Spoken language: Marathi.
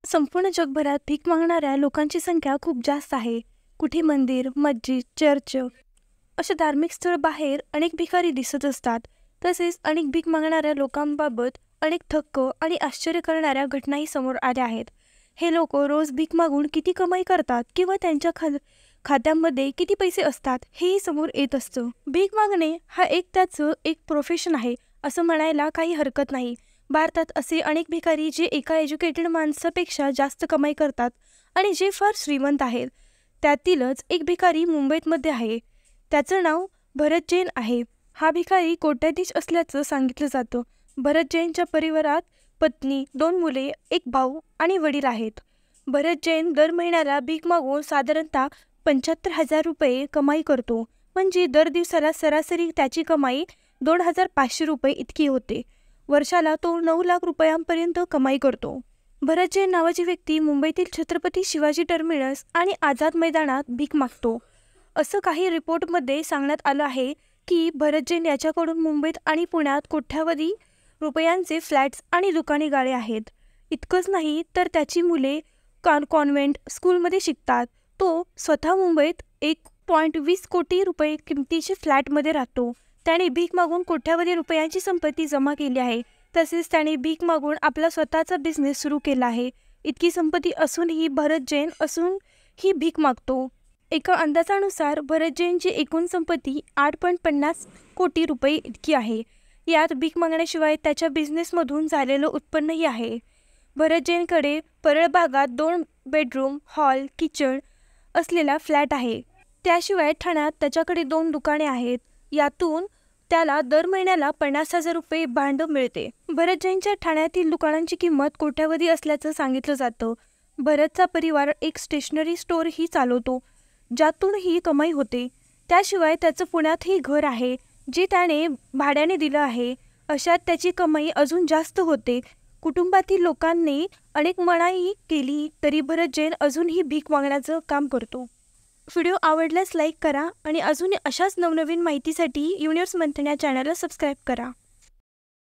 संपूर्ण जगभरात भीक मागणाऱ्या लोकांची संख्या खूप जास्त आहे. कुठे मंदिर, मस्जिद, चर्च अशा धार्मिक स्थळ बाहेर अनेक भिकारी दिसत असतात. तसेच अनेक भीक मागणाऱ्या लोकांबाबत अनेक थक्क आणि आश्चर्य करणाऱ्या घटनाही समोर आल्या आहेत. हे लोक रोज भीक मागून किती कमाई करतात किंवा त्यांच्या खात्यामध्ये किती पैसे असतात हेही समोर येत असतं. भीक मागणे हा त्याचं एक प्रोफेशन आहे असं म्हणायला काही हरकत नाही. भारतात असे अनेक भिकारी जे एका एज्युकेटेड माणसापेक्षा जास्त कमाई करतात आणि जे फार श्रीमंत आहेत. त्यातीलच एक भिकारी मुंबईमध्ये आहे. त्याचं नाव भरत जैन आहे. हा भिकारी कोट्याधीश असल्याचं सांगितलं जातं. भरत जैनच्या परिवारात पत्नी, 2 मुले, 1 भाऊ आणि वडील आहेत. भरत जैन दर महिन्याला भीक मागून साधारणतः 75,000 रुपये कमाई करतो. म्हणजे दर दिवसाला सरासरी त्याची कमाई 2,500 रुपये इतकी होते. वर्षाला तो 9 लाख रुपयांपर्यंत कमाई करतो. भरत जैन नावाची व्यक्ती मुंबईतील छत्रपती शिवाजी टर्मिनस आणि आझाद मैदानात भीक मागतो. असं काही रिपोर्टमध्ये सांगण्यात आलं आहे की भरत जैन याच्याकडून मुंबईत आणि पुण्यात कोट्यावधी रुपयांचे फ्लॅट्स आणि दुकाने गाळे आहेत. इतकंच नाही तर त्याची मुले कॉन्व्हेंट स्कूलमध्ये शिकतात. तो स्वतः मुंबईत 1.20 कोटी रुपये किमतीचे फ्लॅटमध्ये राहतो. त्याने भीक मागून कोट्यावधी रुपयांची संपत्ती जमा केली आहे. तसेच त्याने भीक मागून आपला स्वतःचा बिझनेस सुरू केला आहे. इतकी संपत्ती असूनही भरत जैन ही भीक मागतो. एका अंदाजानुसार भरत जैनची एकूण संपत्ती 8.50 कोटी रुपये इतकी आहे. यात भीक मागण्याशिवाय त्याच्या बिझनेसमधून झालेलं उत्पन्नही आहे. भरत जैनकडे परळ भागात 2 बेडरूम, हॉल, किचन असलेला फ्लॅट आहे. त्याशिवाय ठाण्यात त्याच्याकडे 2 दुकाने आहेत. यातून त्याला दर महिन्याला 50,000 रुपये भाडं मिळते. भरत जैनच्या ठाण्यातील दुकानांची किंमत कोट्यावधी असल्याचं सांगितलं जातं. भरतचा परिवार एक स्टेशनरी स्टोअरही चालवतो, ज्यातूनही कमाई होते. त्याशिवाय त्याचं पुण्यातही घर आहे, जे त्याने भाड्याने दिलं आहे. अशात त्याची कमाई अजून जास्त होते. कुटुंबातील लोकांनी अनेक मनाई केली तरी भरत जैन अजूनही भीक मागण्याचं काम करतो. व्हिडिओ आवडल्यास लाईक करा आणि अजून अशाच नवनवीन माहितीसाठी युनिवर्स मंथन या चॅनलला सबस्क्राईब करा.